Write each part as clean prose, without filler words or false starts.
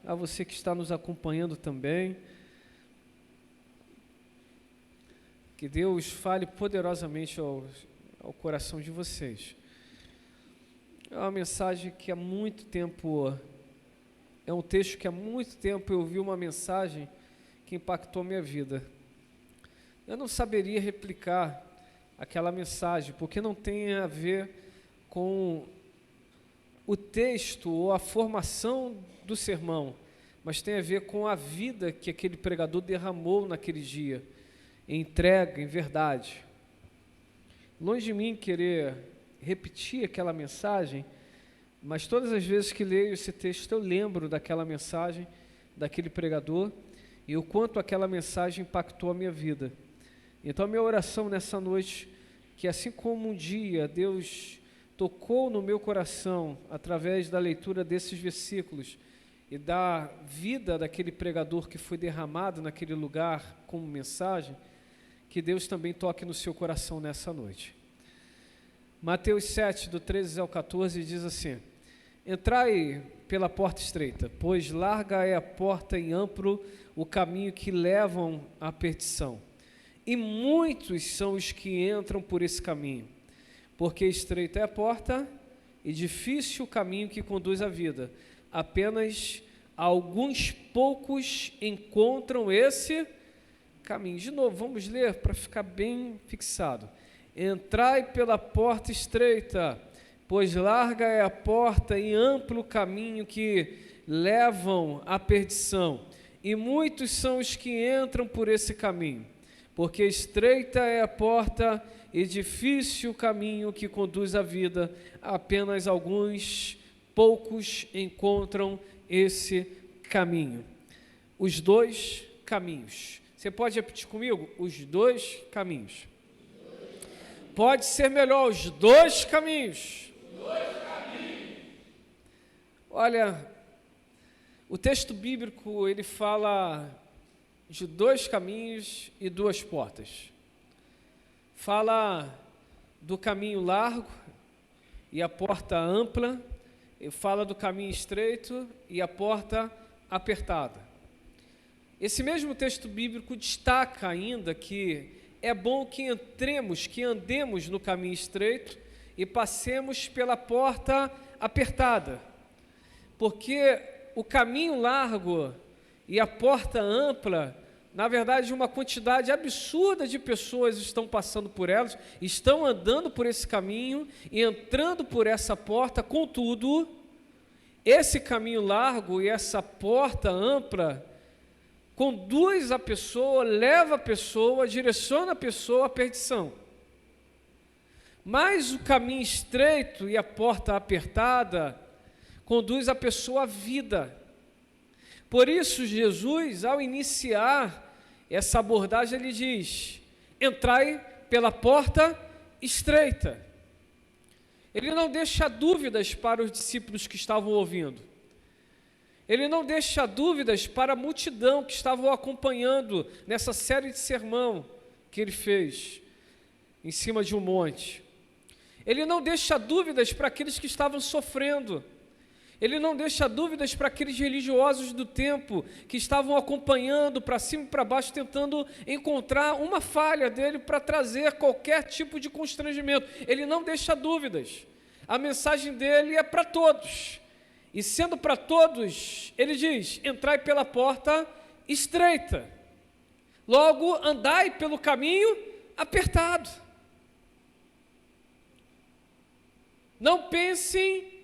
a você que está nos acompanhando também. Que Deus fale poderosamente ao coração de vocês. É uma mensagem que há muito tempo, é um texto que há muito tempo eu ouvi uma mensagem que impactou minha vida. Eu não saberia replicar aquela mensagem, porque não tem a ver com o texto ou a formação do sermão, mas tem a ver com a vida que aquele pregador derramou naquele dia, em entrega, em verdade. Longe de mim querer repetir aquela mensagem, mas todas as vezes que leio esse texto eu lembro daquela mensagem, daquele pregador, e o quanto aquela mensagem impactou a minha vida. Então a minha oração nessa noite, que assim como um dia Deus tocou no meu coração, através da leitura desses versículos, e da vida daquele pregador que foi derramado naquele lugar como mensagem, que Deus também toque no seu coração nessa noite. Mateus 7, do 13 ao 14, diz assim: Entrai pela porta estreita, pois larga é a porta e amplo o caminho que levam à perdição, e muitos são os que entram por esse caminho, porque estreita é a porta e difícil o caminho que conduz à vida, apenas alguns poucos encontram esse caminho. De novo, vamos ler para ficar bem fixado. Entrai pela porta estreita, pois larga é a porta e amplo o caminho que levam à perdição, e muitos são os que entram por esse caminho, porque estreita é a porta e difícil o caminho que conduz à vida, apenas alguns poucos encontram esse caminho. Os dois caminhos. Você pode repetir comigo? Os dois caminhos. Pode ser melhor, os dois caminhos. Olha, o texto bíblico, ele fala de dois caminhos e duas portas. Fala do caminho largo e a porta ampla, e fala do caminho estreito e a porta apertada. Esse mesmo texto bíblico destaca ainda que é bom que entremos, que andemos no caminho estreito e passemos pela porta apertada, porque o caminho largo e a porta ampla, na verdade, uma quantidade absurda de pessoas estão passando por elas, estão andando por esse caminho e entrando por essa porta. Contudo, esse caminho largo e essa porta ampla conduz a pessoa, leva a pessoa, direciona a pessoa à perdição. Mas o caminho estreito e a porta apertada conduz a pessoa à vida. Por isso, Jesus, ao iniciar essa abordagem, ele diz: entrai pela porta estreita. Ele não deixa dúvidas para os discípulos que estavam ouvindo. Ele não deixa dúvidas para a multidão que estavam acompanhando nessa série de sermão que ele fez em cima de um monte. Ele não deixa dúvidas para aqueles que estavam sofrendo. Ele não deixa dúvidas para aqueles religiosos do tempo que estavam acompanhando para cima e para baixo, tentando encontrar uma falha dele para trazer qualquer tipo de constrangimento. Ele não deixa dúvidas. A mensagem dele é para todos. E sendo para todos, ele diz: entrai pela porta estreita. Logo, andai pelo caminho apertado. Não pensem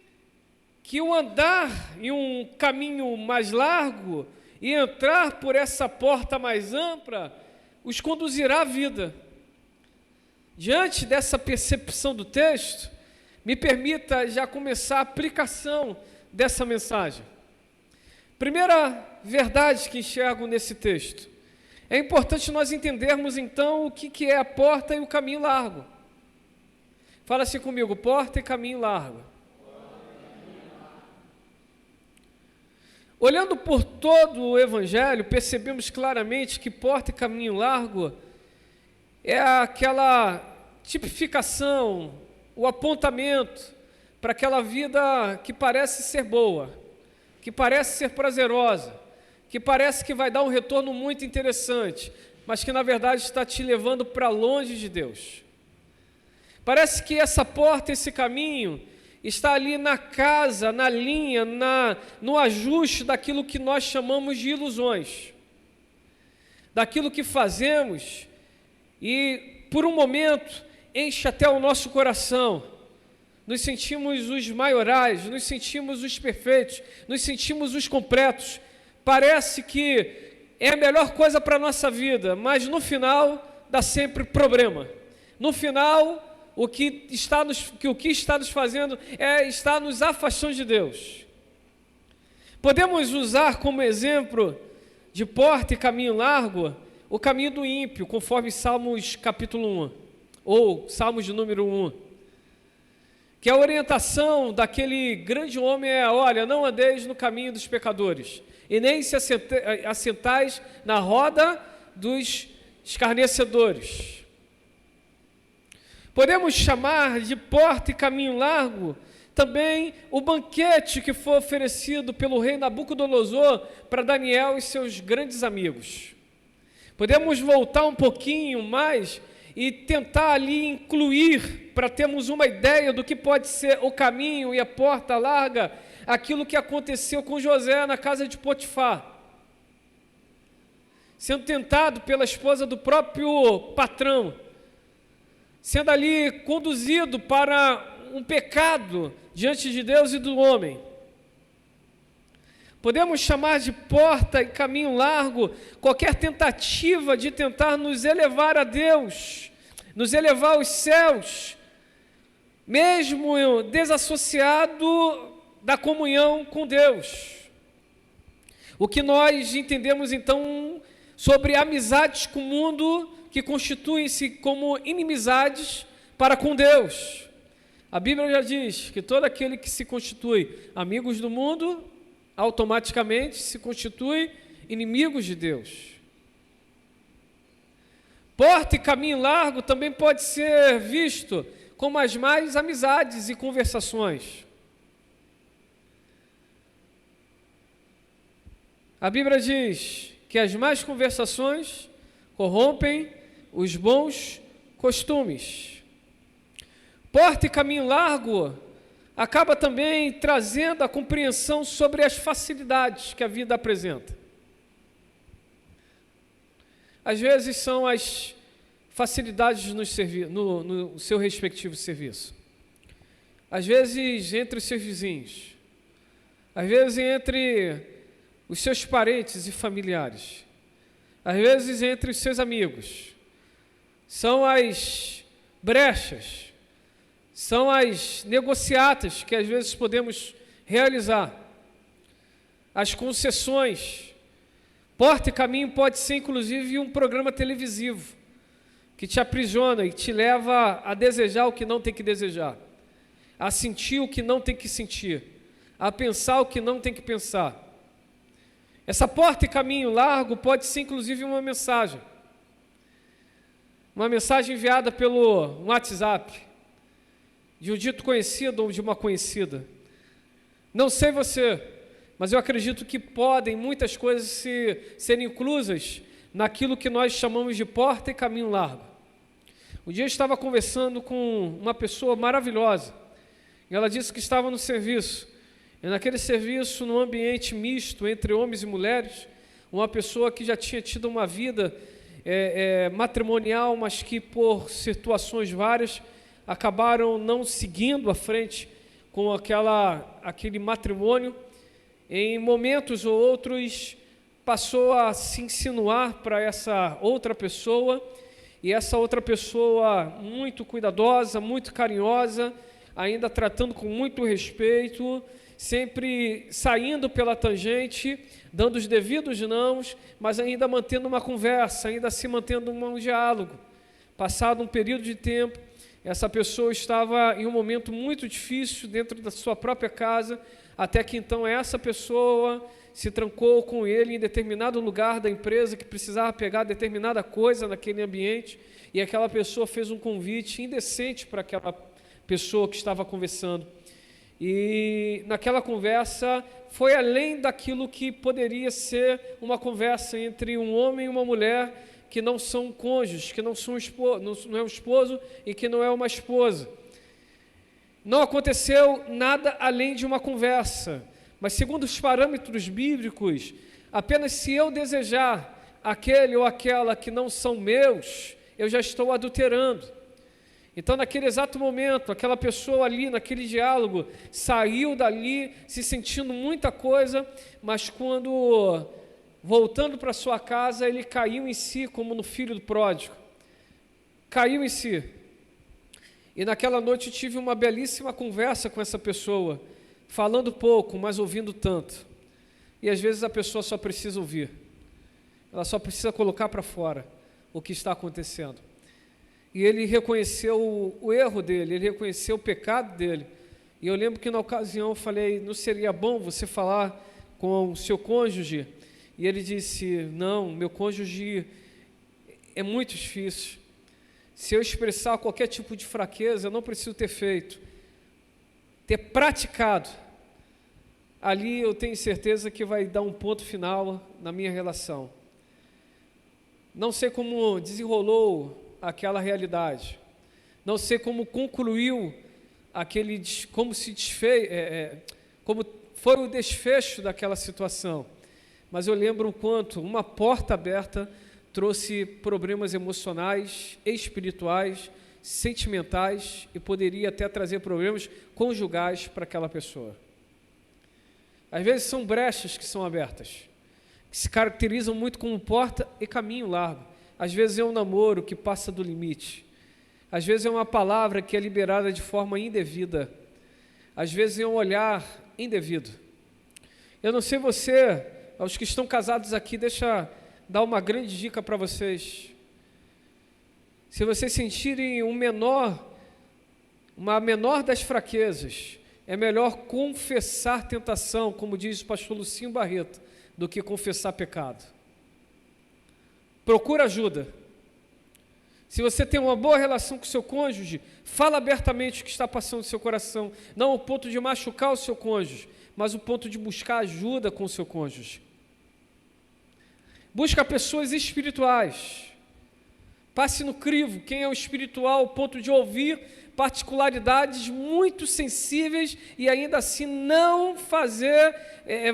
que o andar em um caminho mais largo e entrar por essa porta mais ampla os conduzirá à vida. Diante dessa percepção do texto, me permita já começar a aplicação dessa mensagem. Primeira verdade que enxergo nesse texto: é importante nós entendermos então o que é a porta e o caminho largo. Fala assim comigo: porta e caminho largo. Olhando por todo o Evangelho, percebemos claramente que porta e caminho largo é aquela tipificação, o apontamento para aquela vida que parece ser boa, que parece ser prazerosa, que parece que vai dar um retorno muito interessante, mas que na verdade está te levando para longe de Deus. Parece que essa porta, esse caminho, está ali na casa, na linha, no ajuste daquilo que nós chamamos de ilusões, daquilo que fazemos e por um momento enche até o nosso coração. Nos sentimos os maiorais, nos sentimos os perfeitos, nos sentimos os completos. Parece que é a melhor coisa para a nossa vida, mas no final dá sempre problema. No final, o que está nos fazendo está nos afastando de Deus. Podemos usar como exemplo de porta e caminho largo o caminho do ímpio, conforme Salmos capítulo 1, ou Salmos de número 1, que a orientação daquele grande homem é: olha, não andeis no caminho dos pecadores, e nem se assentais na roda dos escarnecedores. Podemos chamar de porta e caminho largo também o banquete que foi oferecido pelo rei Nabucodonosor para Daniel e seus grandes amigos. Podemos voltar um pouquinho mais e tentar ali incluir, para termos uma ideia do que pode ser o caminho e a porta larga, aquilo que aconteceu com José na casa de Potifar, sendo tentado pela esposa do próprio patrão, sendo ali conduzido para um pecado diante de Deus e do homem. Podemos chamar de porta e caminho largo qualquer tentativa de tentar nos elevar a Deus, nos elevar aos céus, mesmo desassociado da comunhão com Deus. O que nós entendemos então sobre amizades com o mundo, que constituem-se como inimizades para com Deus. A Bíblia já diz que todo aquele que se constitui amigos do mundo, automaticamente se constitui inimigos de Deus. Porta e caminho largo também pode ser visto como as mais amizades e conversações. A Bíblia diz que as más conversações corrompem os bons costumes. Porta e caminho largo acaba também trazendo a compreensão sobre as facilidades que a vida apresenta. Às vezes são as facilidades no seu respectivo serviço. Às vezes entre os seus vizinhos. Às vezes entre os seus parentes e familiares. Às vezes entre os seus amigos. São as brechas, são as negociatas que às vezes podemos realizar, as concessões. Porta e caminho pode ser inclusive um programa televisivo que te aprisiona e te leva a desejar o que não tem que desejar, a sentir o que não tem que sentir, a pensar o que não tem que pensar. Essa porta e caminho largo pode ser inclusive uma mensagem enviada pelo WhatsApp, de um dito conhecido ou de uma conhecida. Não sei você, mas eu acredito que podem muitas coisas serem inclusas naquilo que nós chamamos de porta e caminho largo. Um dia eu estava conversando com uma pessoa maravilhosa, e ela disse que estava no serviço, e naquele serviço, num ambiente misto entre homens e mulheres, uma pessoa que já tinha tido uma vida matrimonial, mas que por situações várias acabaram não seguindo à frente com aquele matrimônio. Em momentos ou outros passou a se insinuar para essa outra pessoa, e essa outra pessoa muito cuidadosa, muito carinhosa, ainda tratando com muito respeito, sempre saindo pela tangente, dando os devidos nãos, mas ainda mantendo uma conversa, ainda se mantendo um diálogo. Passado um período de tempo, essa pessoa estava em um momento muito difícil dentro da sua própria casa, até que então essa pessoa se trancou com ele em determinado lugar da empresa que precisava pegar determinada coisa naquele ambiente, e aquela pessoa fez um convite indecente para aquela pessoa que estava conversando. E naquela conversa foi além daquilo que poderia ser uma conversa entre um homem e uma mulher que não são cônjuges, que não é um esposo e que não é uma esposa. Não aconteceu nada além de uma conversa, mas segundo os parâmetros bíblicos, apenas se eu desejar aquele ou aquela que não são meus, eu já estou adulterando. Então, naquele exato momento, aquela pessoa ali, naquele diálogo, saiu dali se sentindo muita coisa, mas quando, voltando para sua casa, ele caiu em si, como no filho do pródigo. Caiu em si. E naquela noite eu tive uma belíssima conversa com essa pessoa, falando pouco, mas ouvindo tanto. E às vezes a pessoa só precisa ouvir. Ela só precisa colocar para fora o que está acontecendo. E ele reconheceu o erro dele, ele reconheceu o pecado dele. E eu lembro que na ocasião eu falei, não seria bom você falar com o seu cônjuge? E ele disse, não, meu cônjuge é muito difícil. Se eu expressar qualquer tipo de fraqueza, eu não preciso ter feito, ter praticado. Ali eu tenho certeza que vai dar um ponto final na minha relação. Não sei como desenrolou aquela realidade. Não sei como concluiu como foi o desfecho daquela situação. Mas eu lembro o quanto uma porta aberta trouxe problemas emocionais, espirituais, sentimentais e poderia até trazer problemas conjugais para aquela pessoa. Às vezes são brechas que são abertas, que se caracterizam muito como porta e caminho largo. Às vezes é um namoro que passa do limite. Às vezes é uma palavra que é liberada de forma indevida. Às vezes é um olhar indevido. Eu não sei você, aos que estão casados aqui, deixa dar uma grande dica para vocês. Se vocês sentirem uma menor das fraquezas, é melhor confessar tentação, como diz o pastor Lucinho Barreto, do que confessar pecado. Procura ajuda. Se você tem uma boa relação com o seu cônjuge, fala abertamente o que está passando no seu coração. Não o ponto de machucar o seu cônjuge, mas o ponto de buscar ajuda com o seu cônjuge. Busca pessoas espirituais. Passe no crivo, quem é o espiritual, ao ponto de ouvir particularidades muito sensíveis e ainda assim não fazer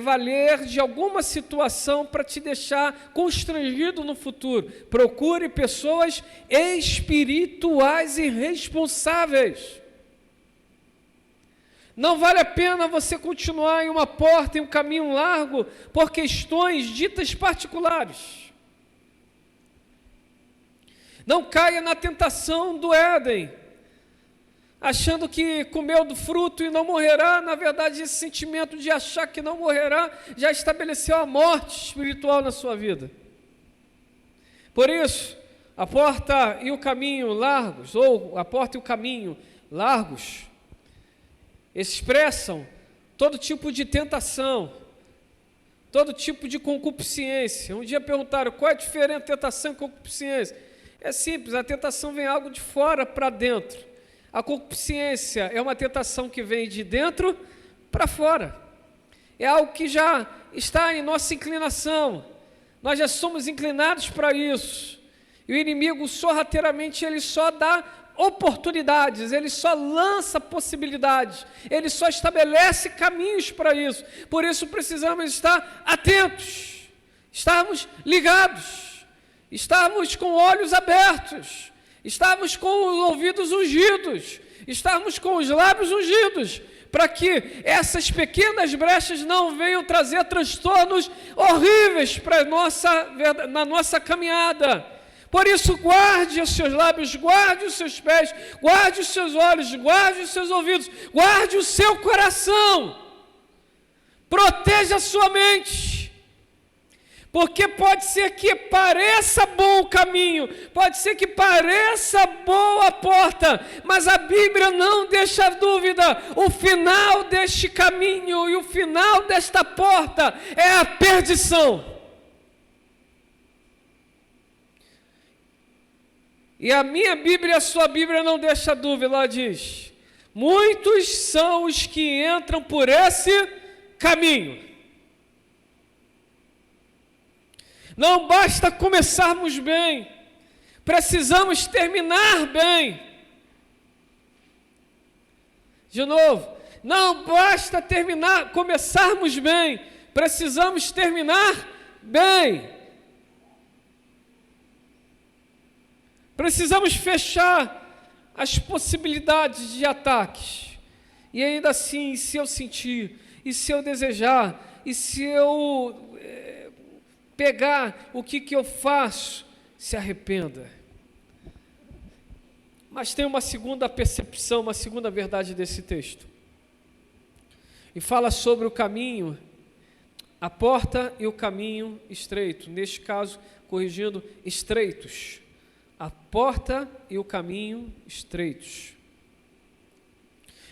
valer de alguma situação para te deixar constrangido no futuro. Procure pessoas espirituais e responsáveis. Não vale a pena você continuar em uma porta, em um caminho largo, por questões ditas particulares. Não caia na tentação do Éden, achando que comeu do fruto e não morrerá. Na verdade, esse sentimento de achar que não morrerá já estabeleceu a morte espiritual na sua vida. Por isso, a porta e o caminho largos, ou a porta e o caminho largos, expressam todo tipo de tentação, todo tipo de concupiscência. Um dia perguntaram, qual é a diferença entre tentação e concupiscência? É simples, a tentação vem algo de fora para dentro. A concupiscência é uma tentação que vem de dentro para fora. É algo que já está em nossa inclinação. Nós já somos inclinados para isso. E o inimigo, sorrateiramente, ele só dá oportunidades, ele só lança possibilidades, ele só estabelece caminhos para isso. Por isso precisamos estar atentos, estarmos ligados, estarmos com olhos abertos, estarmos com os ouvidos ungidos, estarmos com os lábios ungidos, para que essas pequenas brechas não venham trazer transtornos horríveis na nossa caminhada. Por isso, guarde os seus lábios, guarde os seus pés, guarde os seus olhos, guarde os seus ouvidos, guarde o seu coração, proteja a sua mente, porque pode ser que pareça bom o caminho, pode ser que pareça boa a porta, mas a Bíblia não deixa dúvida, o final deste caminho e o final desta porta é a perdição. E a minha Bíblia e a sua Bíblia não deixa dúvida, ela diz, Muitos são os que entram por esse caminho. Não basta começarmos bem, precisamos terminar bem. De novo, não basta começarmos bem, precisamos terminar bem. Precisamos fechar as possibilidades de ataques. E ainda assim, se eu sentir, e se eu desejar, e se eu pegar, o que eu faço? Se arrependa. Mas tem uma segunda percepção, uma segunda verdade desse texto. E fala sobre o caminho, a porta e o caminho estreito. Neste caso, corrigindo, estreitos. A porta e o caminho estreitos.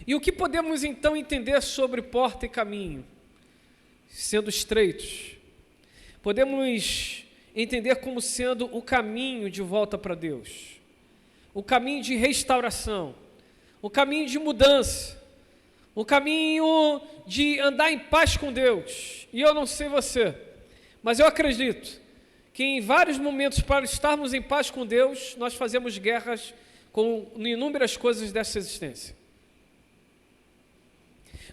E o que podemos então entender sobre porta e caminho, sendo estreitos? Podemos entender como sendo o caminho de volta para Deus, o caminho de restauração, o caminho de mudança, o caminho de andar em paz com Deus. E eu não sei você, mas eu acredito que em vários momentos, para estarmos em paz com Deus, nós fazemos guerras com inúmeras coisas dessa existência.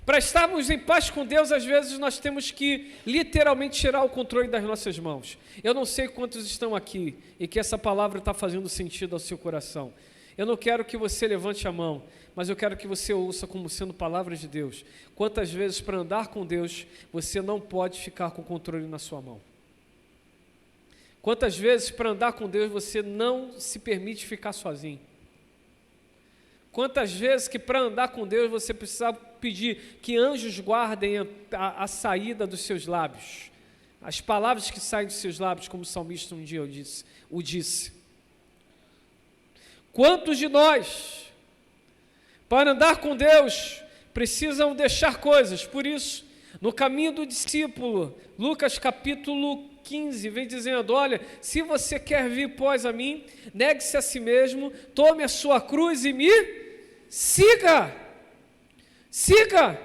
Para estarmos em paz com Deus, às vezes nós temos que literalmente tirar o controle das nossas mãos. Eu não sei quantos estão aqui e que essa palavra está fazendo sentido ao seu coração. Eu não quero que você levante a mão, mas eu quero que você ouça como sendo palavras de Deus. Quantas vezes para andar com Deus, você não pode ficar com o controle na sua mão? Quantas vezes para andar com Deus, você não se permite ficar sozinho? Quantas vezes que para andar com Deus você precisa pedir que anjos guardem a saída dos seus lábios, as palavras que saem dos seus lábios, como o salmista um dia o disse. Quantos de nós, para andar com Deus, precisam deixar coisas? Por isso, no caminho do discípulo, Lucas capítulo 15, vem dizendo: olha, se você quer vir após a mim, negue-se a si mesmo, tome a sua cruz e me siga. Siga.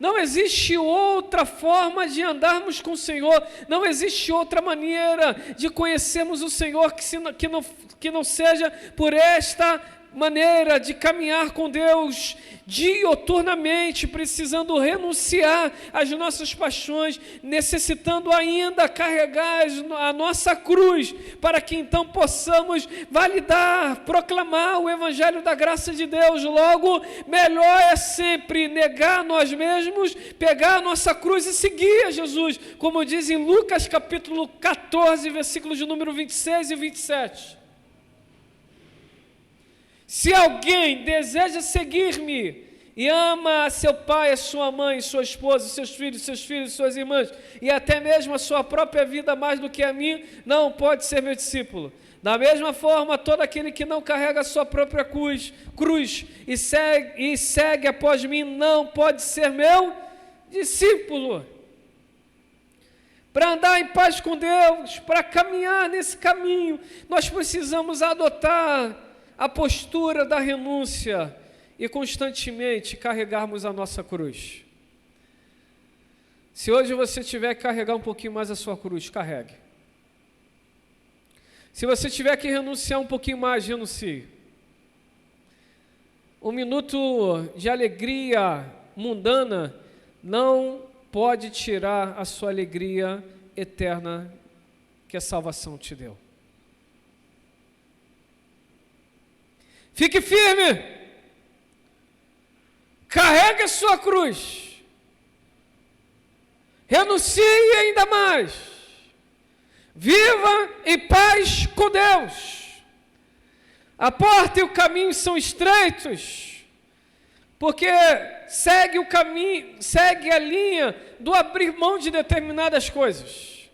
Não existe outra forma de andarmos com o Senhor, não existe outra maneira de conhecermos o Senhor que não seja por esta maneira de caminhar com Deus dioturnamente, precisando renunciar às nossas paixões, necessitando ainda carregar a nossa cruz, para que então possamos validar, proclamar o Evangelho da graça de Deus. Logo, melhor é sempre negar nós mesmos, pegar a nossa cruz e seguir a Jesus, como diz em Lucas capítulo 14, versículos de número 26 e 27. Se alguém deseja seguir-me e ama a seu pai, a sua mãe, sua esposa, seus filhos, suas irmãs e até mesmo a sua própria vida mais do que a mim, não pode ser meu discípulo. Da mesma forma, todo aquele que não carrega a sua própria cruz e segue após mim não pode ser meu discípulo. Para andar em paz com Deus, para caminhar nesse caminho, nós precisamos adotar a postura da renúncia e constantemente carregarmos a nossa cruz. Se hoje você tiver que carregar um pouquinho mais a sua cruz, carregue. Se você tiver que renunciar um pouquinho mais, renuncie. Um minuto de alegria mundana não pode tirar a sua alegria eterna que a salvação te deu. Fique firme, carregue a sua cruz, renuncie ainda mais, viva em paz com Deus. A porta e o caminho são estreitos, porque segue o caminho, segue a linha do abrir mão de determinadas coisas.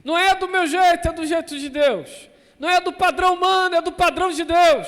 Não é do meu jeito, é do jeito de Deus. Não é do padrão humano, é do padrão de Deus.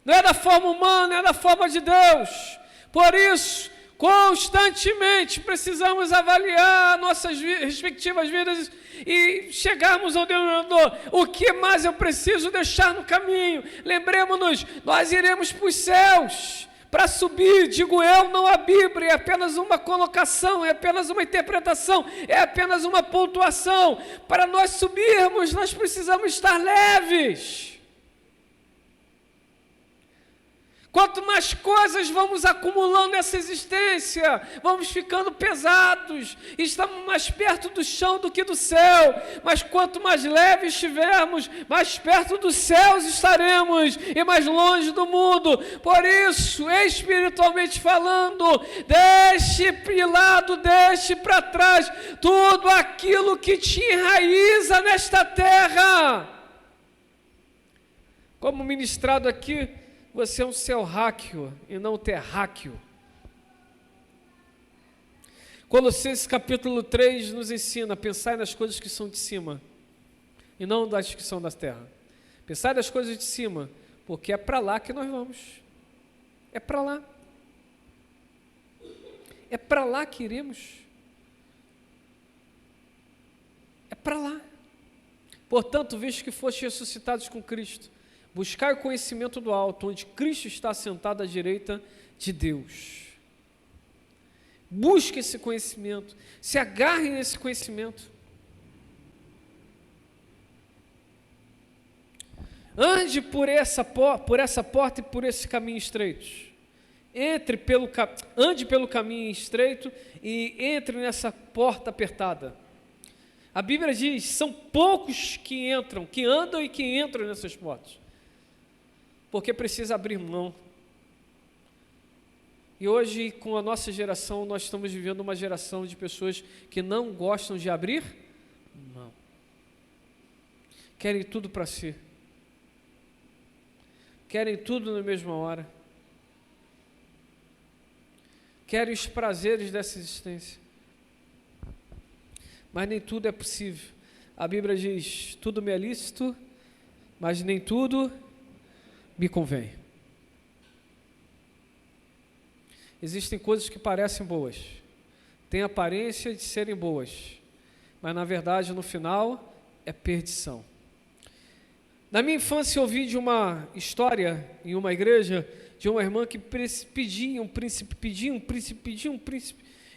Não é da forma humana, é da forma de Deus. Por isso, Constantemente precisamos avaliar nossas respectivas vidas e chegarmos ao denominador. O que mais eu preciso deixar no caminho? Lembremos-nos, nós iremos para os céus. Para subir, digo eu, não a Bíblia, é apenas uma colocação, é apenas uma interpretação, é apenas uma pontuação. Para nós subirmos, nós precisamos estar leves. Quanto mais coisas vamos acumulando nessa existência, vamos ficando pesados, estamos mais perto do chão do que do céu, mas quanto mais leves estivermos, mais perto dos céus estaremos e mais longe do mundo. Por isso, espiritualmente falando, deixe de lado, deixe para trás tudo aquilo que te enraiza nesta terra. Como ministrado aqui, você é um terráqueo e não terráqueo. Colossenses capítulo 3 nos ensina: pensai nas coisas que são de cima e não das que são da terra. Pensai nas coisas de cima, porque é para lá que nós vamos. É para lá. É para lá que iremos. É para lá. Portanto, visto que fostes ressuscitados com Cristo, buscar o conhecimento do alto, onde Cristo está sentado à direita de Deus. Busque esse conhecimento, se agarre nesse conhecimento. Ande por essa porta e por esse caminho estreito. Ande pelo caminho estreito e entre nessa porta apertada. A Bíblia diz, são poucos que andam e que entram nessas portas. Porque precisa abrir mão. E hoje, com a nossa geração, nós estamos vivendo uma geração de pessoas que não gostam de abrir mão. Querem tudo para si. Querem tudo na mesma hora. Querem os prazeres dessa existência. Mas nem tudo é possível. A Bíblia diz, tudo me é lícito, mas nem tudo me convém. Existem coisas que parecem boas, têm aparência de serem boas, mas na verdade no final é perdição. Na minha infância eu ouvi de uma história em uma igreja de uma irmã que pedia um príncipe.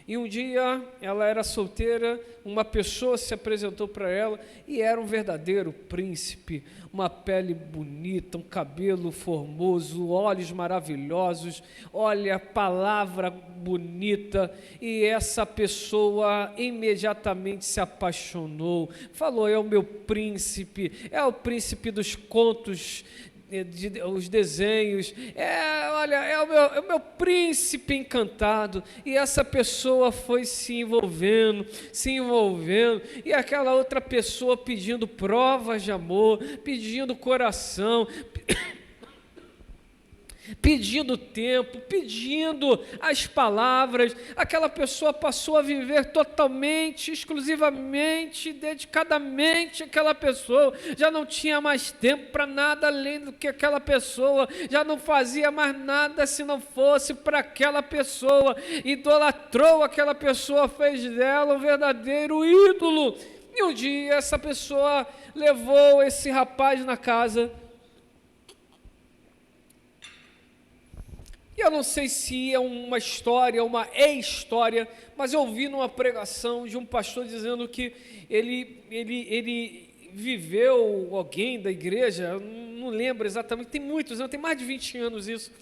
E um dia ela era solteira, uma pessoa se apresentou para ela e era um verdadeiro príncipe, uma pele bonita, um cabelo formoso, olhos maravilhosos, olha, palavra bonita, e essa pessoa imediatamente se apaixonou, falou, é o meu príncipe, é o príncipe dos contos, os desenhos, é o meu príncipe encantado. E essa pessoa foi se envolvendo, e aquela outra pessoa pedindo provas de amor, pedindo coração, pedindo tempo, pedindo as palavras. Aquela pessoa passou a viver totalmente, exclusivamente, dedicadamente aquela pessoa, já não tinha mais tempo para nada além do que aquela pessoa, já não fazia mais nada se não fosse para aquela pessoa, idolatrou aquela pessoa, fez dela um verdadeiro ídolo. E um dia essa pessoa levou esse rapaz na casa. Eu não sei se é uma história, uma história, mas eu ouvi numa pregação de um pastor dizendo que ele viveu alguém da igreja, não lembro exatamente, tem muitos anos, tem mais de 20 anos isso,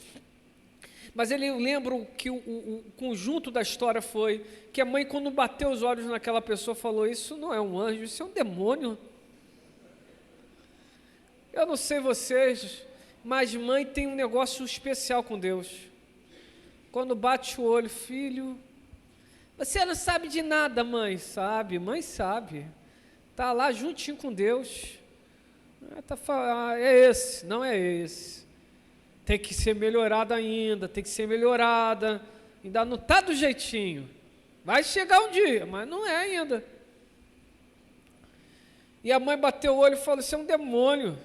mas ele lembra que o conjunto da história foi que a mãe, quando bateu os olhos naquela pessoa, falou, isso não é um anjo, isso é um demônio. Eu não sei vocês, mas mãe tem um negócio especial com Deus. Quando bate o olho, filho, você não sabe de nada, mãe. Sabe, mãe sabe. Está lá juntinho com Deus. É esse, não é esse. Tem que ser melhorada ainda, tem que ser melhorada. Ainda não está do jeitinho. Vai chegar um dia, mas não é ainda. E a mãe bateu o olho e falou, isso é um demônio.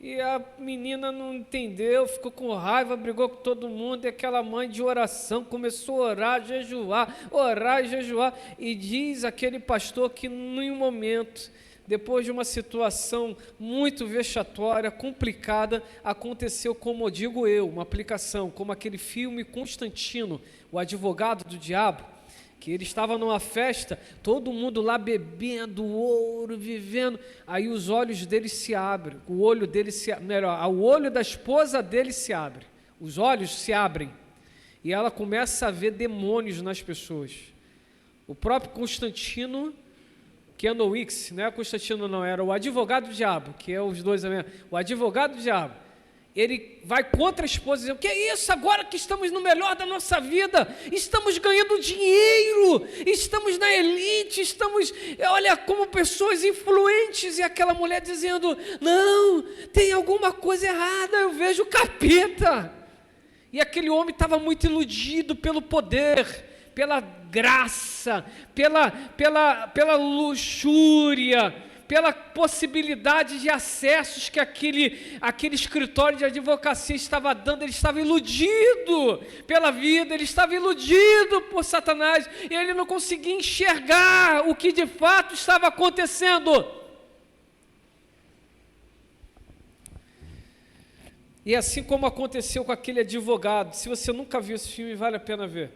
E a menina não entendeu, ficou com raiva, brigou com todo mundo, e aquela mãe de oração começou a orar e jejuar, e diz aquele pastor que em um momento, depois de uma situação muito vexatória, complicada, aconteceu, como digo eu, uma aplicação, como aquele filme Constantino, o advogado do diabo, que ele estava numa festa, todo mundo lá bebendo ouro, vivendo, aí os olhos dele se abrem, o olho dele o olho da esposa dele se abre, os olhos se abrem, e ela começa a ver demônios nas pessoas. O próprio Constantino, Keanu Reeves, não é Constantino não, era o advogado do diabo, que é os dois, o advogado do diabo, ele vai contra a esposa, dizendo, que é isso, agora que estamos no melhor da nossa vida, estamos ganhando dinheiro, estamos na elite, olha, como pessoas influentes, e aquela mulher dizendo, não, tem alguma coisa errada, eu vejo o capeta. E aquele homem estava muito iludido pelo poder, pela graça, pela luxúria, pela possibilidade de acessos que aquele escritório de advocacia estava dando. Ele estava iludido pela vida, ele estava iludido por Satanás, e ele não conseguia enxergar o que de fato estava acontecendo. E assim como aconteceu com aquele advogado, se você nunca viu esse filme, vale a pena ver.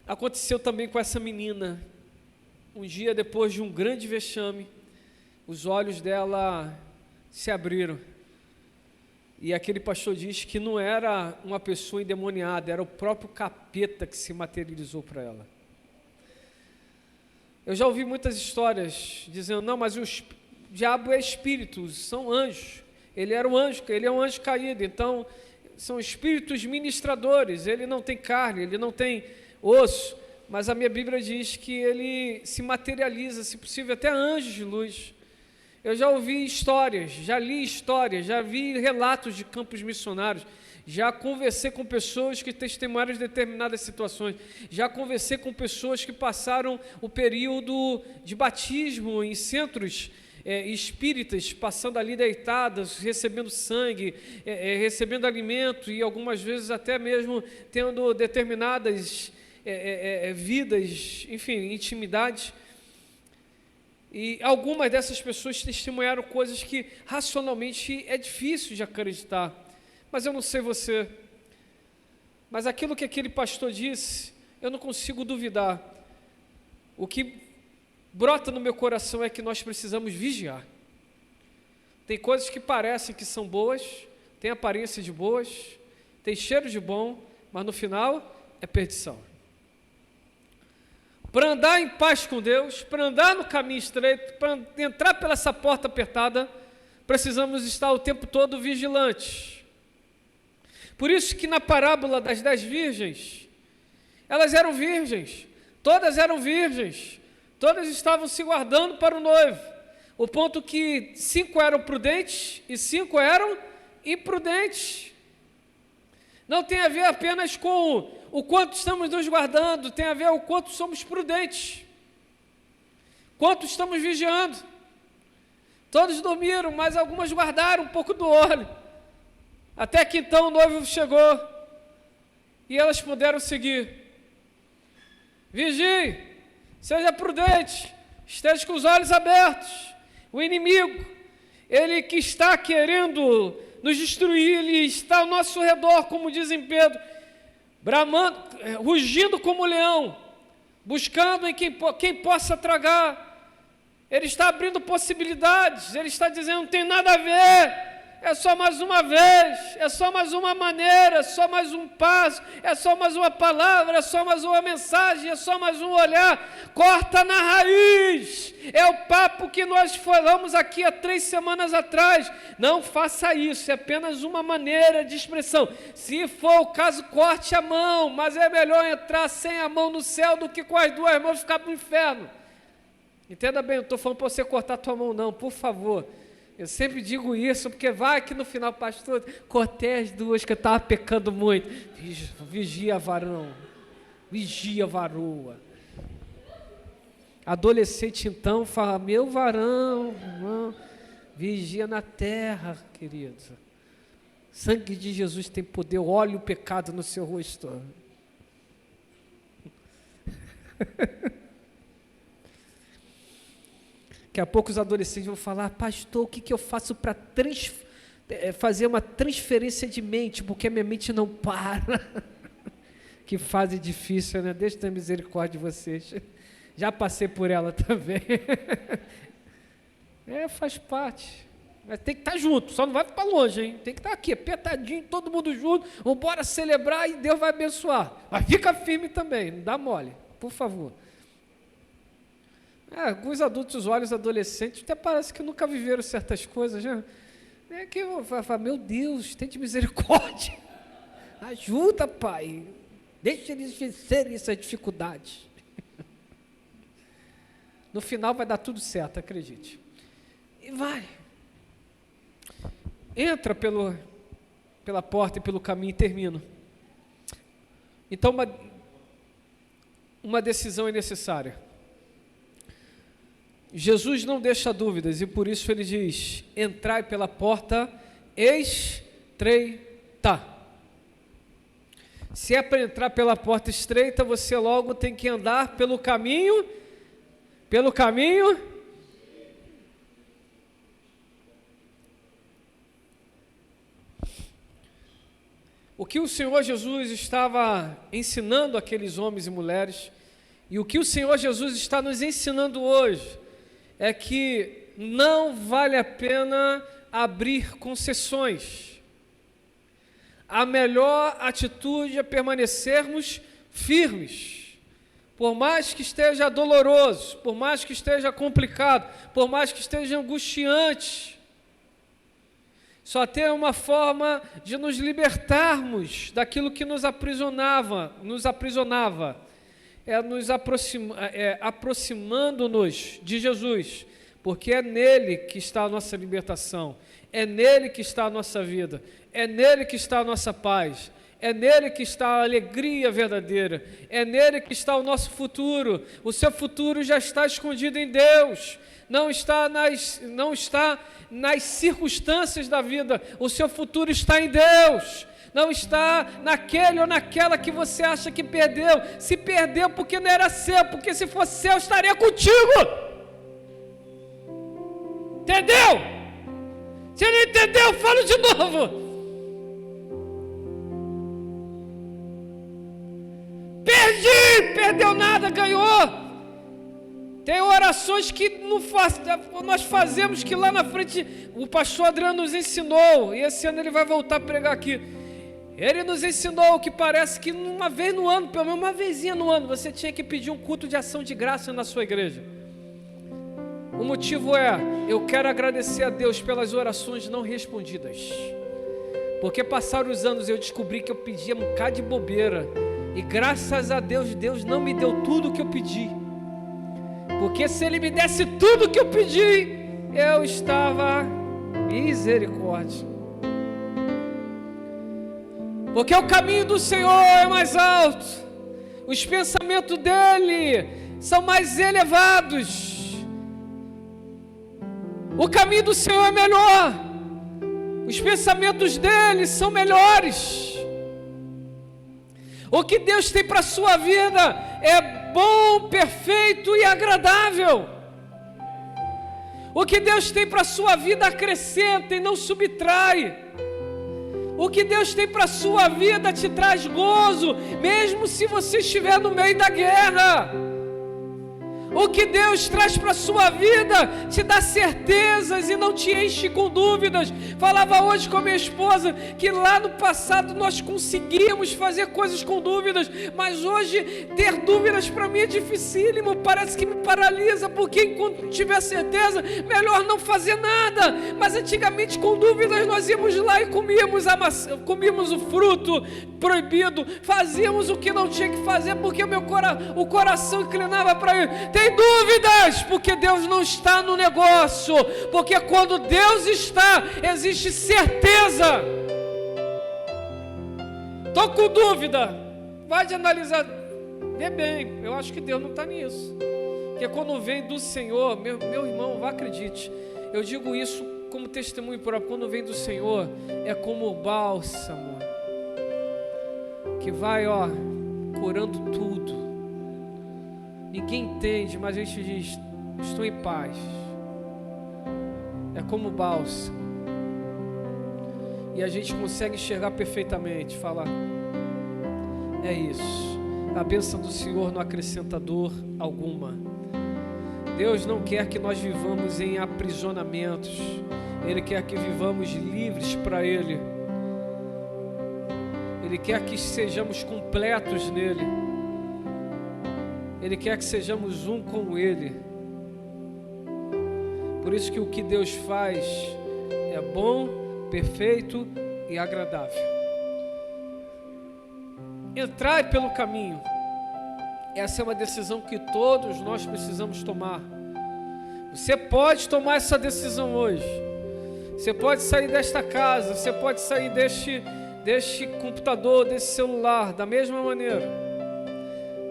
Aconteceu também com essa menina. Um dia depois de um grande vexame, os olhos dela se abriram. E aquele pastor diz que não era uma pessoa endemoniada, era o próprio capeta que se materializou para ela. Eu já ouvi muitas histórias dizendo, não, mas o diabo é espírito, são anjos. Ele era um anjo, ele é um anjo caído, então são espíritos ministradores, ele não tem carne, ele não tem osso. Mas a minha Bíblia diz que ele se materializa, se possível, até anjos de luz. Eu já ouvi histórias, já li histórias, já vi relatos de campos missionários, já conversei com pessoas que testemunharam de determinadas situações, já conversei com pessoas que passaram o período de batismo em centros espíritas, passando ali deitadas, recebendo sangue, recebendo alimento e algumas vezes até mesmo tendo determinadas vidas, enfim, intimidades. E algumas dessas pessoas testemunharam coisas que racionalmente é difícil de acreditar, mas eu não sei você, mas aquilo que aquele pastor disse, eu não consigo duvidar. O que brota no meu coração é que nós precisamos vigiar. Tem coisas que parecem que são boas, tem aparência de boas, tem cheiro de bom, mas no final é perdição. Para andar em paz com Deus, para andar no caminho estreito, para entrar pela essa porta apertada, precisamos estar o tempo todo vigilantes. Por isso que na parábola das 10 virgens, elas eram virgens, todas estavam se guardando para o noivo, o ponto que 5 eram prudentes e 5 eram imprudentes. Não tem a ver apenas com o quanto estamos nos guardando, tem a ver o quanto somos prudentes, quanto estamos vigiando. Todos dormiram, mas algumas guardaram um pouco do olho, até que então o noivo chegou, e elas puderam seguir. Vigie, seja prudente, esteja com os olhos abertos. O inimigo, ele que está querendo nos destruir, ele está ao nosso redor, como diz em Pedro, bramando, rugindo como leão, buscando em quem possa tragar. Ele está abrindo possibilidades, ele está dizendo, não tem nada a ver, é só mais uma vez, é só mais uma maneira, é só mais um passo, é só mais uma palavra, é só mais uma mensagem, é só mais um olhar. Corta na raiz. É o papo que nós falamos aqui há 3 semanas atrás. Não faça isso, é apenas uma maneira de expressão. Se for o caso, corte a mão, mas é melhor entrar sem a mão no céu do que com as 2 mãos ficar para o inferno. Entenda bem, eu não estou falando para você cortar a tua mão não, por favor. Eu sempre digo isso, porque vai que no final, pastor, cortei as 2 que eu estava pecando muito. Vigia, varão. Vigia, varoa. Adolescente, então, fala, meu varão, Vigia na terra, querido. Sangue de Jesus tem poder, olhe o pecado no seu rosto. Daqui a pouco os adolescentes vão falar: pastor, o que eu faço para fazer uma transferência de mente, porque a minha mente não para. Que fase difícil, né? Deus tenha misericórdia de vocês. Já passei por ela também. Faz parte. Mas tem que estar junto, só não vai para longe, hein? Tem que estar aqui, apertadinho, todo mundo junto. Vamos embora celebrar e Deus vai abençoar. Mas fica firme também, não dá mole, por favor. Alguns adultos olham os adolescentes, até parece que nunca viveram certas coisas, né? Que eu falo: meu Deus, tem de misericórdia. Ajuda, Pai. Deixa eles vencerem essas dificuldades. No final vai dar tudo certo, acredite. E vai. Entra pela porta e pelo caminho e termina. Então, uma decisão é necessária. Jesus não deixa dúvidas e por isso ele diz: entrai pela porta estreita. Se é para entrar pela porta estreita, você logo tem que andar pelo caminho. O que o Senhor Jesus estava ensinando aqueles homens e mulheres, e o que o Senhor Jesus está nos ensinando hoje, é que não vale a pena abrir concessões. A melhor atitude é permanecermos firmes, por mais que esteja doloroso, por mais que esteja complicado, por mais que esteja angustiante. Só tem uma forma de nos libertarmos daquilo que nos aprisionava, aproximando-nos de Jesus, porque é nele que está a nossa libertação, é nele que está a nossa vida, é nele que está a nossa paz, é nele que está a alegria verdadeira, é nele que está o nosso futuro. O seu futuro já está escondido em Deus, não está nas circunstâncias da vida, o seu futuro está em Deus. Não está naquele ou naquela que você acha que perdeu. Se perdeu porque não era seu, porque se fosse seu, estaria contigo. Entendeu? Se não entendeu, eu falo de novo. Perdeu nada, ganhou. Tem orações que nós fazemos que lá na frente o pastor Adriano nos ensinou, e esse ano ele vai voltar a pregar aqui. Ele nos ensinou que parece que uma vez no ano, pelo menos uma vezinha no ano, você tinha que pedir um culto de ação de graça na sua igreja. O motivo é: eu quero agradecer a Deus pelas orações não respondidas, porque passaram os anos e eu descobri que eu pedia um bocado de bobeira, e graças a Deus, Deus não me deu tudo o que eu pedi, porque se Ele me desse tudo o que eu pedi, eu estava misericórdia. Porque o caminho do Senhor é mais alto, os pensamentos dEle são mais elevados, o caminho do Senhor é melhor, os pensamentos dEle são melhores. O que Deus tem para a sua vida é bom, perfeito e agradável. O que Deus tem para a sua vida acrescenta e não subtrai. O que Deus tem para a sua vida te traz gozo, mesmo se você estiver no meio da guerra. O que Deus traz para a sua vida te dá certezas e não te enche com dúvidas. Falava hoje com a minha esposa que lá no passado nós conseguíamos fazer coisas com dúvidas, mas hoje ter dúvidas para mim é dificílimo, parece que me paralisa, porque enquanto não tiver certeza, melhor não fazer nada. Mas antigamente com dúvidas nós íamos lá e comíamos o fruto proibido, fazíamos o que não tinha que fazer, porque o coração inclinava para ele. Tem dúvidas, porque Deus não está no negócio, porque quando Deus está, existe certeza. Estou com dúvida, vai de analisar, vê bem, eu acho que Deus não está nisso, porque quando vem do Senhor, meu irmão, acredite, eu digo isso como testemunho próprio, quando vem do Senhor, é como o bálsamo, que vai, curando tudo. Ninguém entende, mas a gente diz, estou em paz. É como bálsamo. E a gente consegue enxergar perfeitamente, falar, é isso. A bênção do Senhor não acrescenta dor alguma. Deus não quer que nós vivamos em aprisionamentos. Ele quer que vivamos livres para Ele. Ele quer que sejamos completos nele. Ele quer que sejamos um com Ele. Por isso que o que Deus faz é bom, perfeito e agradável. Entrai pelo caminho. Essa é uma decisão que todos nós precisamos tomar. Você pode tomar essa decisão hoje. Você pode sair desta casa, você pode sair deste computador, desse celular, da mesma maneira.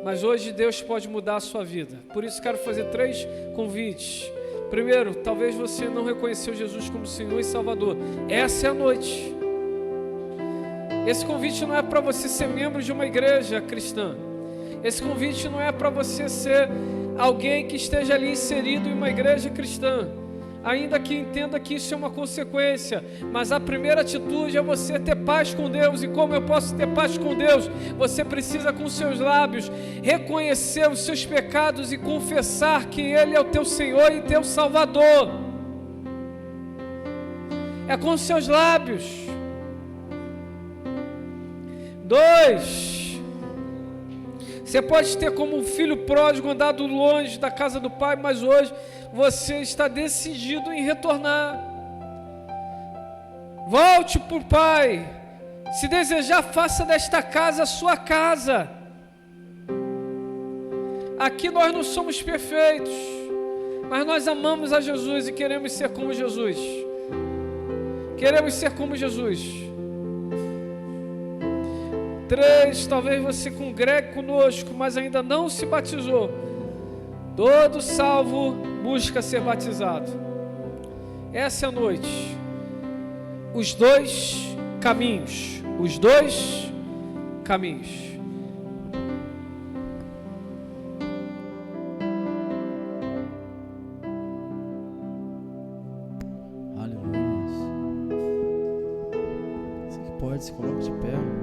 Mas hoje Deus pode mudar a sua vida. Por isso quero fazer 3 convites. Primeiro, talvez você não reconheceu Jesus como Senhor e Salvador. Essa é a noite. Esse convite não é para você ser membro de uma igreja cristã. Esse convite não é para você ser alguém que esteja ali inserido em uma igreja cristã. Ainda que entenda que isso é uma consequência, mas a primeira atitude é você ter paz com Deus. E como eu posso ter paz com Deus? Você precisa com seus lábios reconhecer os seus pecados e confessar que Ele é o teu Senhor e teu Salvador. É com seus lábios. 2, você pode ter como um filho pródigo andado longe da casa do pai, mas hoje você está decidido em retornar. Volte para o Pai. Se desejar, faça desta casa a sua casa. Aqui nós não somos perfeitos, mas nós amamos a Jesus e queremos ser como Jesus. Queremos ser como Jesus. 3, talvez você congregue conosco, mas ainda não se batizou. Todo salvo busca ser batizado. Essa é a noite. Os 2 caminhos. Os 2 caminhos. Aleluia. Você que pode, se coloca de pé.